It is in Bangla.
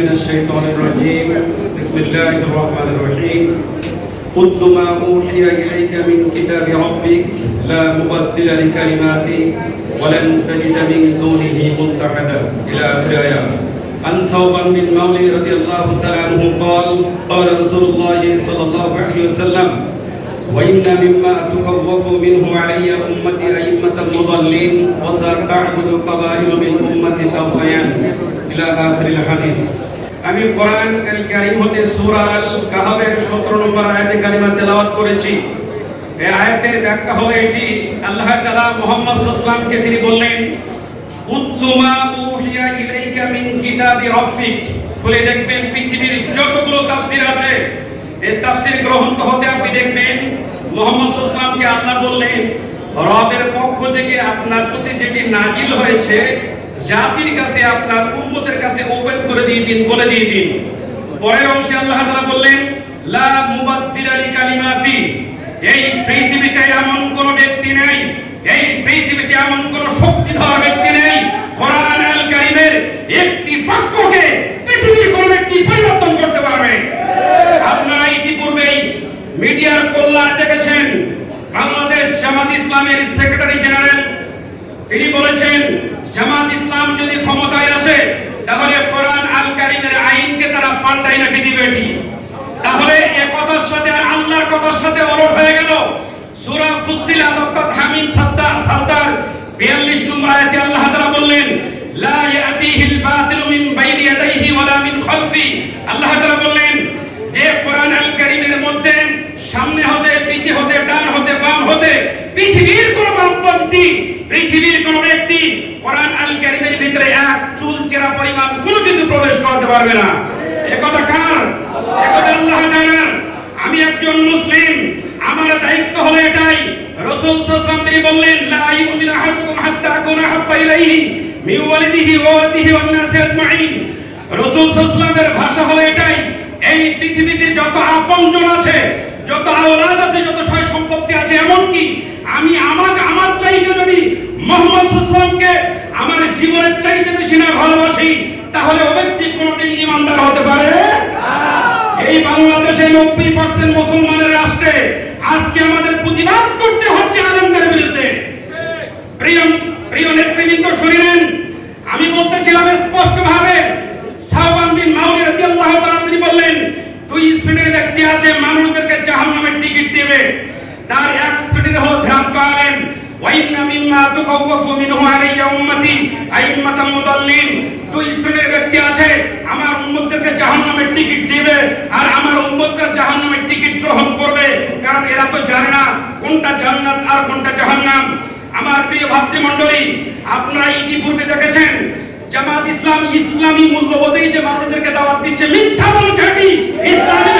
من الشيطان الرجيم بسم الله الرحمن الرحيم اتل ما أوحي إليك من كتاب ربك لا مبدل لكلماته ولن تجد من دونه ملتحدا إلى آخر الآيات. عن ثوبان بن مولى رضي الله تعالى عنه قال قال رسول الله صلى الله عليه وسلم وإن مما تخوف منه علي أمتي أئمة المضلين وستعبد قبائل من أمتي الأوثان إلى آخر الحديث. আমি কোরআন আল কারীম হতে সূরা আল কাহফের 17 নম্বর আয়াতে কারিমা তেলাওয়াত করেছি। এই আয়াতের ব্যাখ্যা হলো এটি, আল্লাহ তাআলা মুহাম্মদ সাল্লাল্লাহু আলাইহি ওয়াসাল্লামকে তিনি বললেন উতলু মা উহিয়া ইলাইকা মিন কিতাবি রাব্বিক। বলে দেখবেন পৃথিবীর যতগুলো তাফসীর আছে এই তাফসীর গ্রন্থ হতে আপনি দেখবেন মুহাম্মদ সাল্লাল্লাহু আলাইহি ওয়াসাল্লামকে আল্লাহ বললেন রবের পক্ষ থেকে আপনার প্রতি যেটি নাজিল হয়েছে জাতির কাছে আপনার উম্মতের কাছে ওপেন করে দিয়ে দিন, বলে দিয়ে দিন। পরের অংশে আল্লাহ তাআলা বললেন লা মুবাদদিলা লিকালিমাতি। এই পৃথিবীতে এমন কোন ব্যক্তি নেই, এই পৃথিবীতে এমন কোন শক্তিধর ব্যক্তি নেই কোরআন আল কারীমের একটি বাক্যকে পৃথিবীর কোন ব্যক্তি পরিবর্তন করতে পারবে। আপনারা ইতিপূর্বেই মিডিয়ার কল্যাণ দেখেছেন, বাংলাদেশ জামাত ইসলামের সেক্রেটারি জেনারেল তিনি বলেছেন জামাত ইসলাম যদি ক্ষমতায় আসে তাহলে কোরআন আল কারীমের আইনকে তারা পাল্টাই নাকি দিবে। তাহলে এই কথার সাথে আর আল্লাহর কথার সাথে ওলট হয়ে গেল। সূরা ফুসসিলাত অর্থাৎ হামিম সালতার 42 নম্বর আয়াতে আল্লাহ তাআলা বললেন লা ইয়াতিহিল বাতিলু মিন বাইনি ইয়াদাইহি ওয়ালা মিন খালফি। আল্লাহ তাআলা বললেন যে কোরআন আল কারীমের মধ্যে সামনে হতে পিছে হতে ডান হতে বাম হতে পৃথিবীর কোন বামপন্থী পৃথিবীর কোন ব্যক্তি কোরআন আল কারীমের ভিতরে এক চুল চেরা পরিমাণ কোনো কিছু প্রবেশ করতে পারবে না। একথা কার? একথা আল্লাহ তাআলার। আমি একজন মুসলিম, আমার দায়িত্ব হলো এটাই। রাসূল সাল্লাল্লাহু আলাইহি ওয়াসাল্লাম তিনি বললেন লা ইউমিনু আহাদুকুম হাত্তা আকুনা হাব্বা ইলাইহি মিন ওয়ালিদিহি ওয়া ওয়ালিদিহি ওয়ান নাসি আজমাইন। রাসূল সাল্লাল্লাহু আলাইহি ওয়াসাল্লামের ভাষা হলো এটাই, এই পৃথিবীতে যত আপনজন আছে, যত আওলাদ আছে, যত সয় সম্পত্তি আছে, এমনকি আমি আমার চাইতে যদি মুহাম্মদ সাল্লাল্লাহু আলাইহি ওয়াসাল্লামকে আমার জীবনের চাইতে বেশি না ভালোবাসি তাহলে ও ব্যক্তি কোনদিন ঈমানদার হতে পারে না। এই বাংলাদেশে 90% মুসলমানের রাষ্ট্রে আজকে আমাদের প্রতিবাদ করতে হচ্ছে আলেমদের বিরুদ্ধে। প্রিয় নেতৃবৃন্দ শুনিলেন, আমি বলতেছিলাম স্পষ্টভাবে সাওবান বিন মাউলি রাদিয়াল্লাহু তাআলা তিনি বললেন দুই শ্রেণীর ব্যক্তি আছে মানুষদেরকে জাহান্নামের টিকিট দেবে। তার এক শ্রেণীর হলো ভ্রান্ত আলেম। ওয়াইন্না মিম্মা তুখাওয়াফু মিনহু আলাইয়া উম্মতি আইম্মাতাম মুদাল্লিন। দুই শ্রেণীর ব্যক্তি আছে আমার উম্মতদেরকে জাহান্নামের টিকিট দিবে আর আমার উম্মতরা জাহান্নামের টিকিট গ্রহণ করবে, কারণ এরা তো জানে না কোনটা জান্নাত আর কোনটা জাহান্নাম। আমার প্রিয় ভাতৃমণ্ডলী, আপনারা ইতিপূর্বে দেখেছেন জামাত ইসলাম ইসলামী মূল্যবোধেই যে মানুষদেরকে দাওয়াত দিচ্ছে, মিথ্যা বলছে। ইসলামী